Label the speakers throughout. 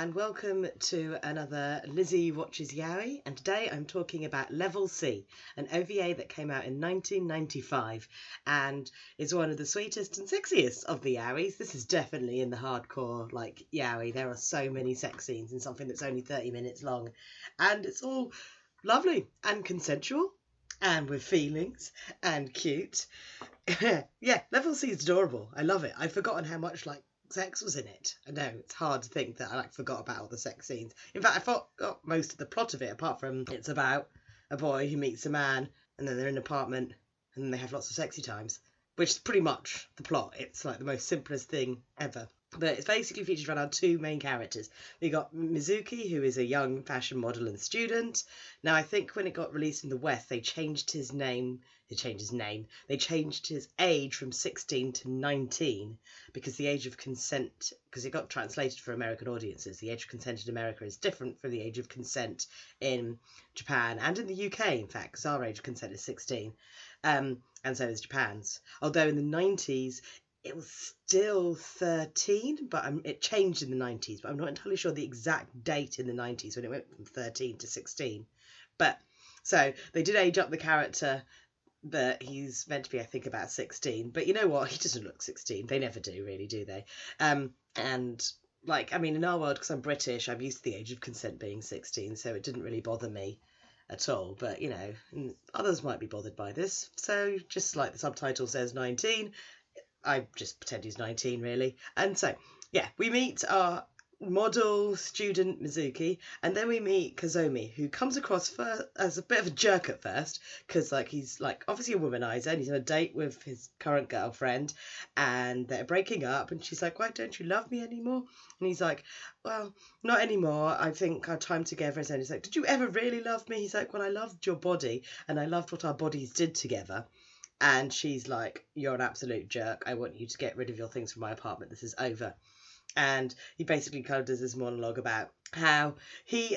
Speaker 1: and welcome to another Lizzie Watches Yaoi, and today I'm talking about Level C, an OVA that came out in 1995 and is one of the sweetest and sexiest of the yaois. This is definitely in the hardcore yaoi. There are so many sex scenes in something that's only 30 minutes long, and it's all lovely and consensual and with feelings and cute. Yeah, Level C is adorable. I love it. I've forgotten how much sex was in it. I know it's hard to think that I forgot about all the sex scenes. In fact, I forgot most of the plot of it, apart from it's about a boy who meets a man and then they're in an apartment and then they have lots of sexy times, which is pretty much the plot. It's like the most simplest thing ever. But it's basically featured around our two main characters. We got Mizuki, who is a young fashion model and student. Now, I think when it got released in the West, they changed his name. They changed his age from 16 to 19 because the age of consent, because it got translated for American audiences, the age of consent in America is different from the age of consent in Japan and in the UK, in fact, because our age of consent is 16. And so is Japan's. Although in the 90s, it was still 13, but it changed in the 90s, but I'm not entirely sure the exact date in the 90s when it went from 13 to 16. But so they did age up the character, but he's meant to be, I think, about 16. But you know what? He doesn't look 16. They never do, really, do they? And in our world, because I'm British, I'm used to the age of consent being 16, so it didn't really bother me at all. But, others might be bothered by this. So just like the subtitle says 19, I just pretend he's 19, really. And so, yeah, we meet our model student Mizuki, and then we meet Kozomi, who comes across as a bit of a jerk at first, because he's obviously a womanizer, and he's on a date with his current girlfriend, and they're breaking up, and she's like, "Why don't you love me anymore?" And he's like, "Well, not anymore. I think our time together is." And he's like, "Did you ever really love me?" He's like, "Well, I loved your body, and I loved what our bodies did together." And she's like, "You're an absolute jerk. I want you to get rid of your things from my apartment. This is over." And he basically kind of does this monologue about how he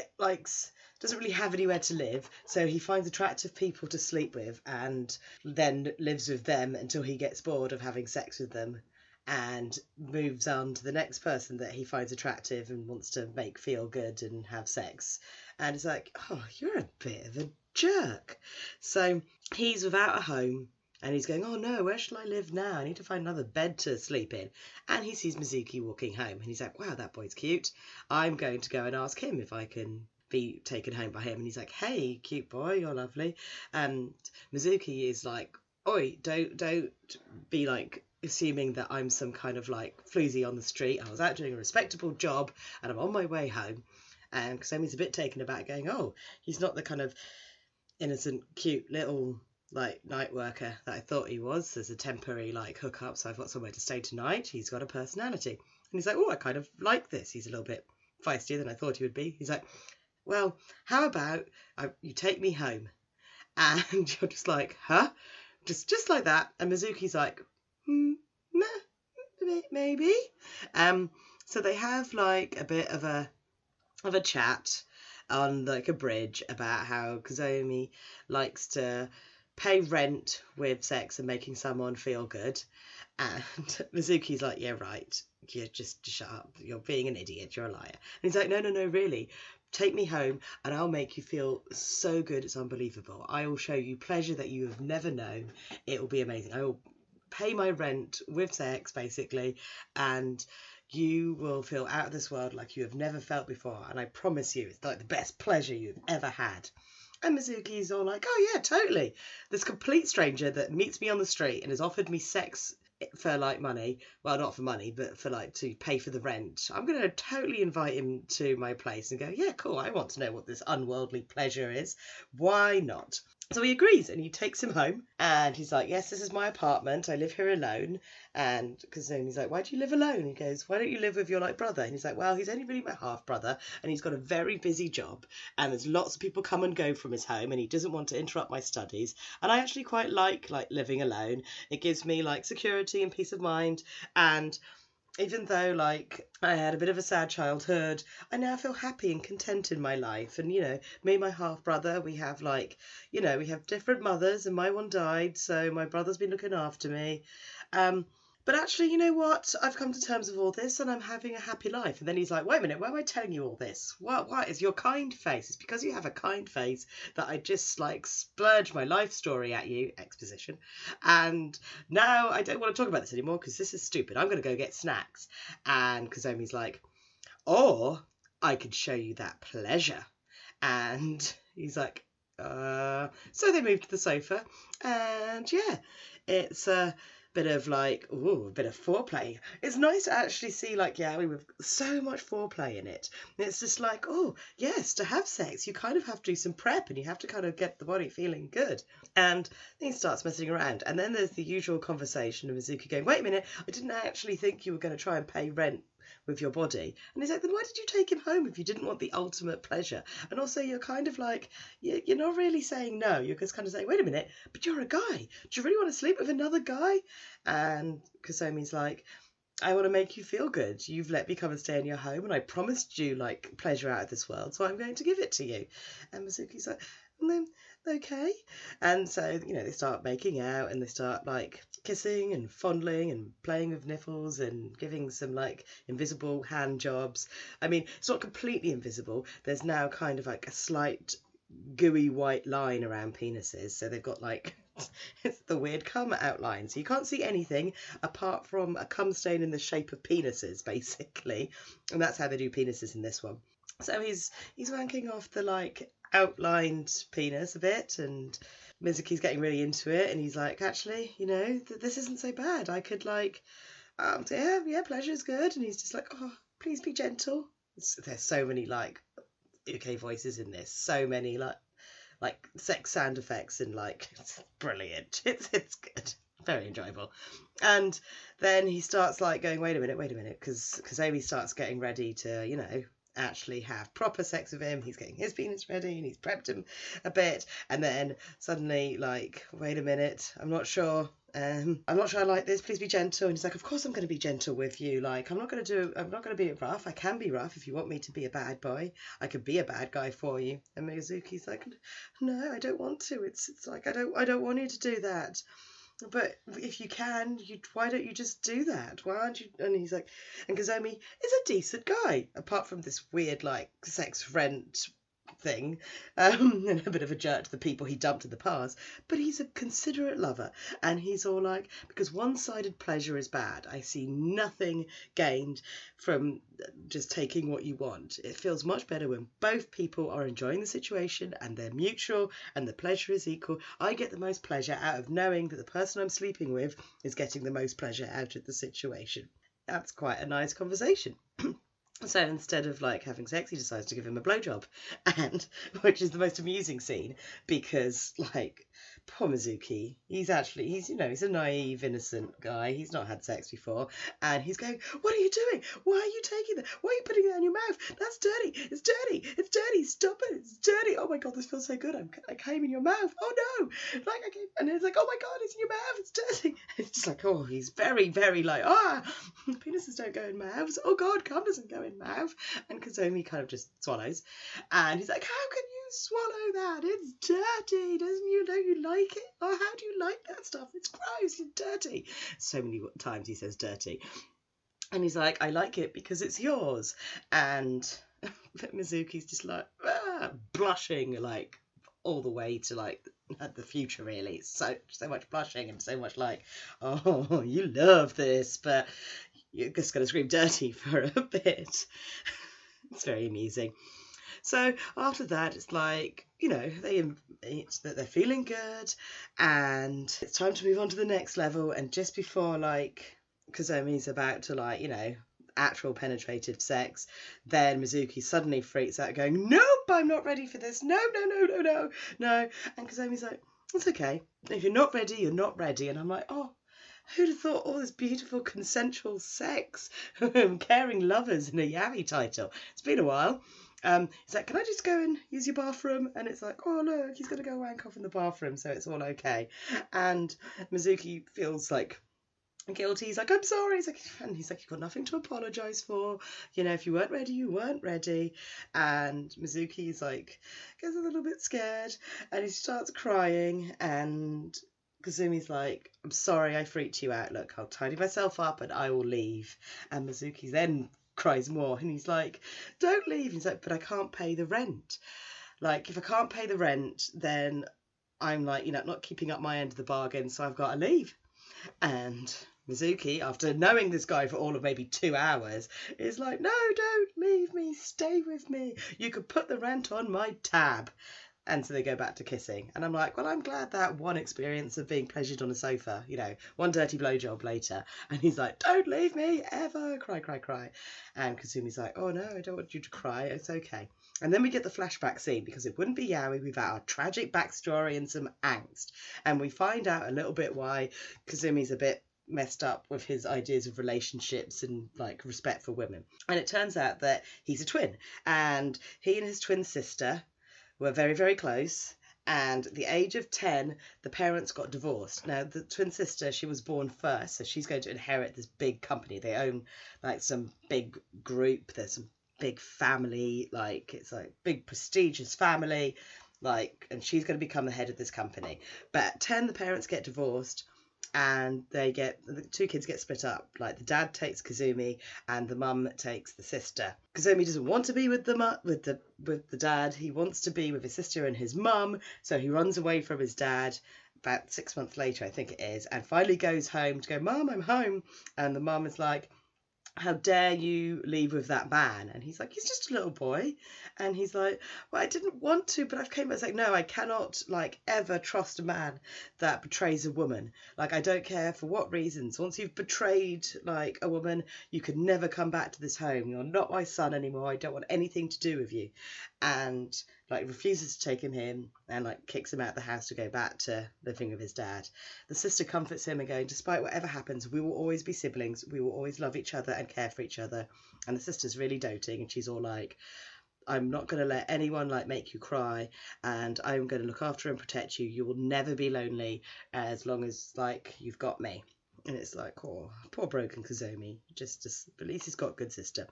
Speaker 1: doesn't really have anywhere to live, so he finds attractive people to sleep with and then lives with them until he gets bored of having sex with them and moves on to the next person that he finds attractive and wants to make feel good and have sex. And it's like, "Oh, you're a bit of a jerk." So he's without a home. And he's going, "Oh no, where shall I live now? I need to find another bed to sleep in." And he sees Mizuki walking home. And he's like, "Wow, that boy's cute. I'm going to go and ask him if I can be taken home by him." And he's like, "Hey, cute boy, you're lovely." And Mizuki is like, "Oi, don't be assuming that I'm some kind of floozy on the street. I was out doing a respectable job and I'm on my way home." And Kozomi's a bit taken aback, going, "Oh, he's not the kind of innocent, cute little night worker that I thought he was. There's a temporary hookup, so I've got somewhere to stay tonight. He's got a personality." And he's like, "Oh, I kind of like this. He's a little bit feistier than I thought he would be." He's like, "Well, how about you take me home?" And you're just like, "Huh?" Just like that. And Mizuki's like, maybe. So they have a bit of a chat on a bridge about how Kozomi likes to pay rent with sex and making someone feel good. And Mizuki's like, "Yeah, right. You just shut up. You're being an idiot. You're a liar." And he's like, No, really. Take me home and I'll make you feel so good. It's unbelievable. I will show you pleasure that you have never known. It will be amazing. I will pay my rent with sex, basically, and you will feel out of this world like you have never felt before. And I promise you, it's the best pleasure you've ever had. And Mizuki's all like, "Oh yeah, totally. This complete stranger that meets me on the street and has offered me sex for money, well, not for money, but for to pay for the rent. I'm going to totally invite him to my place and go, yeah, cool. I want to know what this unworldly pleasure is. Why not?" So he agrees and he takes him home and he's like, "Yes, this is my apartment. I live here alone." And Kozomi's like, "Why do you live alone?" He goes, "Why don't you live with your brother?" And he's like, "Well, he's only really my half brother and he's got a very busy job and there's lots of people come and go from his home and he doesn't want to interrupt my studies. And I actually quite like living alone. It gives me security and peace of mind. And even though I had a bit of a sad childhood, I now feel happy and content in my life. And me and my half brother, we have we have different mothers and my one died, so my brother's been looking after me. but actually, you know what? I've come to terms with all this and I'm having a happy life. And then he's like, wait a minute, why am I telling you all this? What is your kind face? It's because you have a kind face that I just like splurged my life story at you, exposition. And now I don't want to talk about this anymore because this is stupid. I'm going to go get snacks. And Kozomi's like, or I could show you that pleasure. And he's like, so they move to the sofa, and yeah, it's a bit of like, ooh, a bit of foreplay. It's nice to actually see like Yaoi with so much foreplay in it. It's just like, oh yes, to have sex you kind of have to do some prep and you have to kind of get the body feeling good. And then he starts messing around, and then there's the usual conversation of Mizuki going, wait a minute, I didn't actually think you were going to try and pay rent with your body. And he's like, then why did you take him home if you didn't want the ultimate pleasure? And also you're kind of like, you're not really saying no, you're just kind of saying, wait a minute, but you're a guy, do you really want to sleep with another guy? And Kozomi's like, I want to make you feel good. You've let me come and stay in your home and I promised you like pleasure out of this world, so I'm going to give it to you. And Mizuki's like, okay. And so, you know, they start making out and they start like kissing and fondling and playing with nipples and giving some like invisible hand jobs. I mean, it's not completely invisible. There's now kind of like a slight gooey white line around penises. So they've got like, it's the weird cum outline. So you can't see anything apart from a cum stain in the shape of penises, basically. And that's how they do penises in this one. So he's wanking off the like outlined penis a bit, and Mizuki's getting really into it, and he's like, actually, you know, this isn't so bad. I could like, yeah, pleasure's good. And he's just like, oh, please be gentle. There's so many like UK voices in this, so many like sex sound effects, and like it's brilliant. It's good, very enjoyable. And then he starts like going, wait a minute, because Kozomi starts getting ready to, you know, actually have proper sex with him. He's getting his penis ready and he's prepped him a bit, and then suddenly like, wait a minute, I'm not sure I like this, please be gentle. And he's like, of course I'm going to be gentle with you, like I'm not going to be rough. I can be rough if you want me to be a bad boy. I could be a bad guy for you. And Mizuki's like, no, I don't want to. It's like I don't want you to do that. But if you can, why don't you just do that? Why aren't you? And he's like, and Kozomi is a decent guy, apart from this weird, like, sex rent thing, and a bit of a jerk to the people he dumped in the past. But he's a considerate lover, and he's all like, because one-sided pleasure is bad. I see nothing gained from just taking what you want. It feels much better when both people are enjoying the situation and they're mutual and the pleasure is equal. I get the most pleasure out of knowing that the person I'm sleeping with is getting the most pleasure out of the situation. That's quite a nice conversation. So instead of like having sex, he decides to give him a blowjob, and which is the most amusing scene because like poor Mizuki, he's you know, he's a naive, innocent guy. He's not had sex before, and he's going, "What are you doing? Why are you taking that? Why are you putting that in your mouth? That's dirty. It's dirty. It's dirty. Stop it. It's dirty. Oh my god, this feels so good. I came in your mouth. Oh no!" Like I came, and it's like, "Oh my god, it's in your mouth. It's dirty." It's just like, oh, he's very, very like, penises don't go in mouths. Oh god, cum doesn't go in mouth. And Kozomi kind of just swallows, and he's like, "How can you swallow that? It's dirty. Doesn't you know you like it? Oh, how do you like that stuff? It's gross. It's dirty." So many times he says dirty, and he's like, "I like it because it's yours." And but Mizuki's just like blushing like all the way to like the future, really. So much blushing and so much like, "Oh, you love this, but you're just going to scream dirty for a bit." It's very amusing. So after that, it's like, you know, they're feeling good, and it's time to move on to the next level. And just before like Kozomi's about to like, you know, actual penetrative sex, then Mizuki suddenly freaks out going, "Nope, I'm not ready for this. No. And Kozomi's like, "It's okay. If you're not ready, you're not ready." And I'm like, oh, who'd have thought all this beautiful consensual sex, caring lovers in a Yaoi title? It's been a while. He's like, "Can I just go and use your bathroom?" And it's like, oh look, he's going to go wank off in the bathroom, so it's all okay. And Mizuki feels like guilty. He's like, "I'm sorry." He's like, "You've got nothing to apologise for. You know, if you weren't ready, you weren't ready." And Mizuki's like, gets a little bit scared, and he starts crying, and Kazumi's like, I'm sorry I freaked you out. Look, I'll tidy myself up and I will leave. And Mizuki then cries more, and he's like, don't leave. He's like, but I can't pay the rent. Like, if I can't pay the rent, then I'm like, not keeping up my end of the bargain, so I've got to leave. And Mizuki, after knowing this guy for all of maybe 2 hours, is like, no, don't leave me, stay with me. You could put the rent on my tab. And so they go back to kissing. And I'm like, well, I'm glad that one experience of being pleasured on a sofa, one dirty blowjob later. And he's like, don't leave me ever. Cry, cry, cry. And Kazumi's like, oh, no, I don't want you to cry. It's okay. And then we get the flashback scene, because it wouldn't be Yaoi without our tragic backstory and some angst. And we find out a little bit why Kazumi's a bit messed up with his ideas of relationships and like respect for women. And it turns out that he's a twin. And he and his twin sister were very, very close, and at the age of 10, the parents got divorced. Now, the twin sister, she was born first, so she's going to inherit this big company. They own, like, some big group. There's some big family, like, it's, like, big prestigious family, like, and she's going to become the head of this company. But at 10, the parents get divorced, and the two kids get split up. Like, the dad takes Kazumi and the mum takes the sister. Kazumi doesn't want to be with the dad. He wants to be with his sister and his mum, so he runs away from his dad about 6 months later, I think it is, and finally goes home to go, Mum, I'm home. And the mum is like, how dare you leave with that man? And he's like, he's just a little boy. And he's like, well, I didn't want to, but I've came back. It's like, no, I cannot, like, ever trust a man that betrays a woman. Like, I don't care for what reasons. Once you've betrayed, like, a woman, you could never come back to this home. You're not my son anymore. I don't want anything to do with you. And, like, refuses to take him in and, like, kicks him out of the house to go back to living with his dad. The sister comforts him and going, despite whatever happens, we will always be siblings. We will always love each other and care for each other. And the sister's really doting, and she's all like, I'm not going to let anyone, like, make you cry, and I'm going to look after and protect you. You will never be lonely as long as, like, you've got me. And it's like, oh, poor broken Kazumi. Just at least he's got a good sister.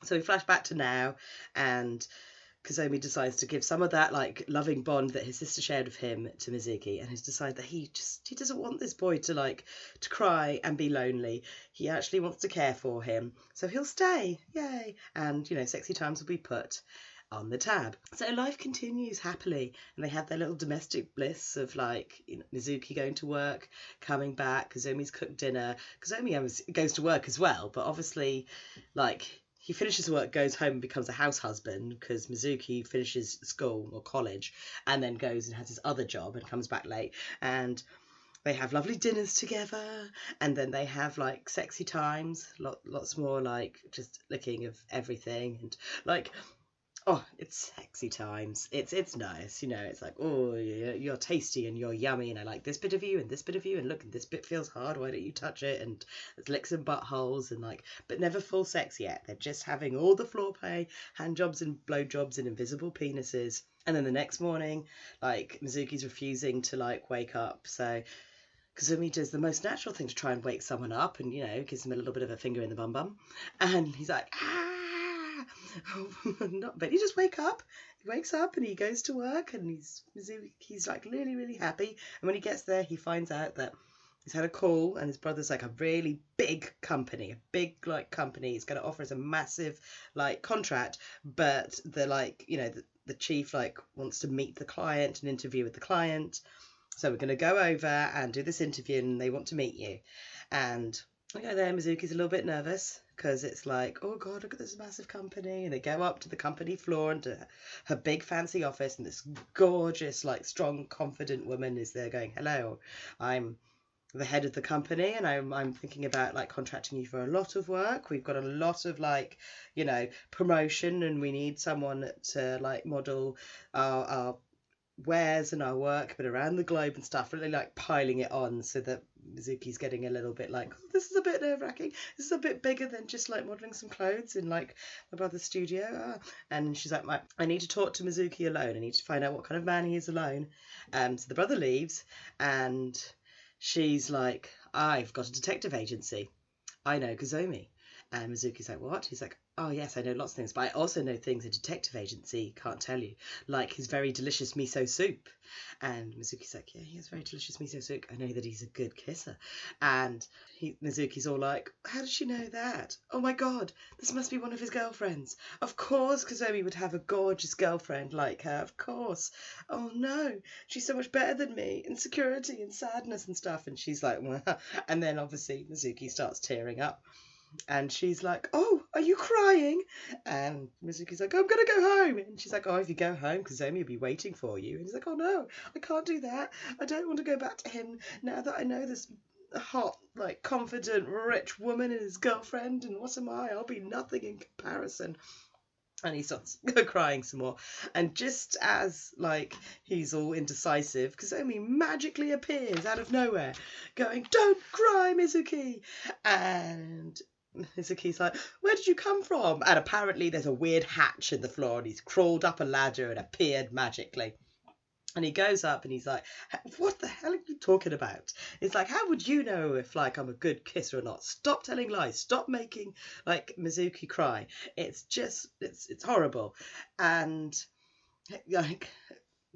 Speaker 1: So we flash back to now, and Kazumi decides to give some of that, like, loving bond that his sister shared with him to Mizuki, and has decided that he doesn't want this boy to cry and be lonely. He actually wants to care for him, so he'll stay. Yay. And sexy times will be put on the tab. So life continues happily, and they have their little domestic bliss of, like, Mizuki going to work, coming back, Kazumi's cooked dinner. Kazumi goes to work as well, but obviously, like, he finishes work, goes home and becomes a house husband, because Mizuki finishes school or college and then goes and has his other job and comes back late. And they have lovely dinners together, and then they have, like, sexy times, lots more, like, just licking of everything, and, like, oh, it's sexy times. It's nice, It's like, oh, you're tasty and you're yummy, and I like this bit of you and this bit of you, and look, and this bit feels hard. Why don't you touch it? And there's licks and buttholes, and, like, but never full sex yet. They're just having all the floor play, hand jobs and blow jobs and invisible penises. And then the next morning, like, Mizuki's refusing to, like, wake up, so Kazumi does the most natural thing to try and wake someone up, and gives them a little bit of a finger in the bum, and he's like, ah. But he just wakes up and he goes to work, and he's like really, really happy. And when he gets there, he finds out that he's had a call, and his brother's like a really big company, is going to offer us a massive, like, contract, but the chief, like, wants to meet the client and interview with the client. So we're going to go over and do this interview, and they want to meet you. And I go there, Mizuki's a little bit nervous, because it's like, oh God, look at this massive company. And they go up to the company floor and to her big fancy office, and this gorgeous, like, strong, confident woman is there going, hello, I'm the head of the company, and I'm thinking about, like, contracting you for a lot of work. We've got a lot of, like, promotion, and we need someone to, like, model our wares and our work, but around the globe and stuff, really, like, piling it on, so that Mizuki's getting a little bit like, oh, this is a bit nerve-wracking. This is a bit bigger than just, like, modelling some clothes in, like, my brother's studio. And she's like, I need to talk to Mizuki alone. I need to find out what kind of man he is alone. So the brother leaves, and she's like, I've got a detective agency. I know Kazumi. And Mizuki's like, what? He's like, oh yes, I know lots of things, but I also know things a detective agency can't tell you, like his very delicious miso soup. And Mizuki's like, yeah, he has very delicious miso soup. I know that he's a good kisser. And Mizuki's all like, how does she know that? Oh my god, this must be one of his girlfriends. Of course Kozomi would have a gorgeous girlfriend like her, of course. Oh no, she's so much better than me, insecurity and sadness and stuff. And she's like, well, and then obviously Mizuki starts tearing up. And she's like, oh, are you crying? And Mizuki's like, I'm going to go home. And she's like, oh, if you go home, Kozomi will be waiting for you. And he's like, oh, no, I can't do that. I don't want to go back to him now that I know this hot, like, confident, rich woman is his girlfriend. And what am I? I'll be nothing in comparison. And he starts crying some more. And just as, like, he's all indecisive, Kozomi magically appears out of nowhere, going, don't cry, Mizuki. And Mizuki's like, where did you come from? And apparently there's a weird hatch in the floor, and he's crawled up a ladder and appeared magically. And he goes up and he's like, what the hell are you talking about? It's like, how would you know if, like, I'm a good kisser or not? Stop telling lies. Stop making, like, Mizuki cry. It's just, it's horrible. And, like,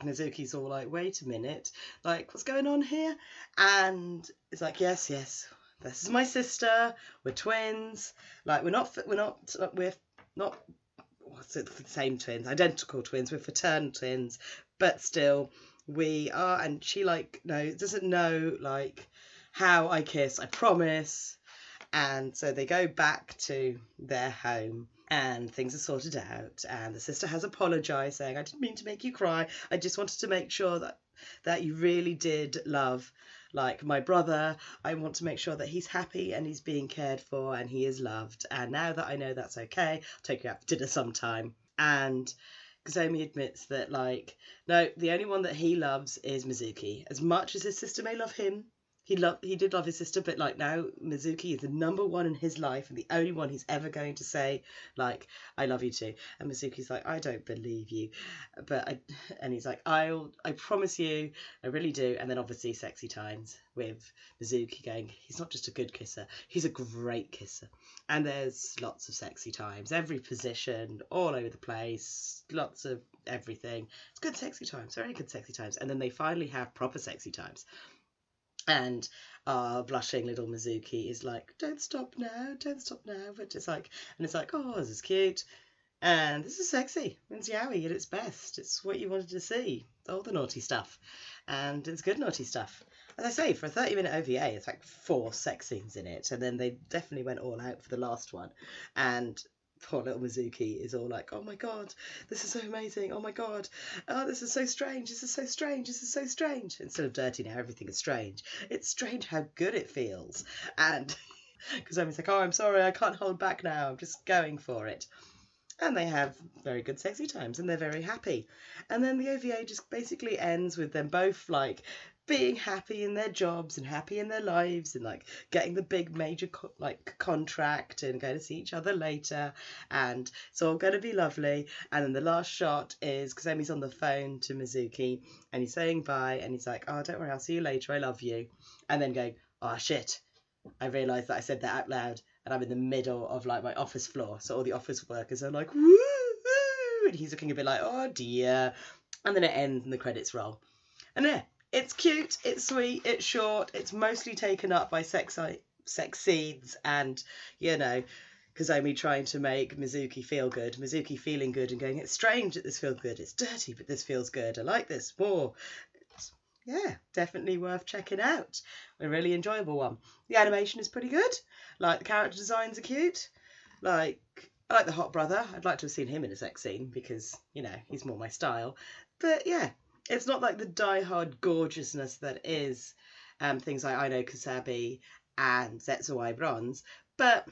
Speaker 1: Mizuki's all like, wait a minute. Like, what's going on here? And it's like, yes, this is my sister. We're twins. Like, we're not what's it, the same twins, identical twins, we're fraternal twins, but still we are. And she, like, doesn't know, like, how I kiss, I promise. And so they go back to their home and things are sorted out, and the sister has apologized, saying, I didn't mean to make you cry, I just wanted to make sure that you really did love, like, my brother. I want to make sure that he's happy and he's being cared for and he is loved. And now that I know that's okay, I'll take you out for dinner sometime. And Kozomi admits that, like, no, the only one that he loves is Mizuki. As much as his sister may love him, he did love his sister, but, like, now Mizuki is the number one in his life and the only one he's ever going to say, like, I love you too. And Mizuki's like, I don't believe you, and he's like, I promise you, I really do. And then obviously sexy times with Mizuki going, he's not just a good kisser, he's a great kisser. And there's lots of sexy times, every position, all over the place, lots of everything. It's good sexy times, very good sexy times. And then they finally have proper sexy times. And blushing little Mizuki is like, don't stop now. But it's like, oh, this is cute. And this is sexy. It's yaoi at its best. It's what you wanted to see. All the naughty stuff. And it's good naughty stuff. As I say, for a 30-minute OVA, it's like 4 sex scenes in it. And then they definitely went all out for the last one. And poor little Mizuki is all like, oh my god, this is so amazing, oh my god, oh, this is so strange, instead of dirty now, everything is strange. It's strange how good it feels. And Kozomi's like, oh, I'm sorry, I can't hold back now, I'm just going for it. And they have very good sexy times and they're very happy. And then the OVA just basically ends with them both, like, being happy in their jobs and happy in their lives and, like, getting the big major contract and going to see each other later, and it's all going to be lovely. And then the last shot is Kozomi's on the phone to Mizuki and he's saying bye and he's like, oh, don't worry, I'll see you later, I love you. And then going, oh shit, I realised that I said that out loud and I'm in the middle of, like, my office floor, so all the office workers are like, woo, woo, and he's looking a bit like, oh dear. And then it ends and the credits roll. And yeah, it's cute, it's sweet, it's short, it's mostly taken up by sex scenes and, you know, Kozomi trying to make Mizuki feel good, Mizuki feeling good and going, it's strange that this feels good, it's dirty, but this feels good, I like this more. Yeah, definitely worth checking out. A really enjoyable one. The animation is pretty good. Like, the character designs are cute. Like, I like the hot brother. I'd like to have seen him in a sex scene because, you know, he's more my style. But yeah, it's not like the die-hard gorgeousness that is things like I Know Kusabi and LZSY Bronze, but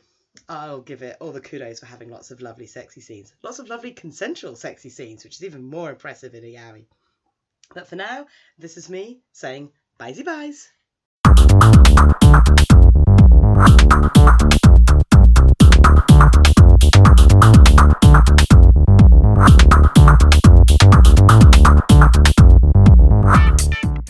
Speaker 1: I'll give it all the kudos for having lots of lovely sexy scenes. Lots of lovely consensual sexy scenes, which is even more impressive in a yaoi. But for now, this is me saying bye-byes.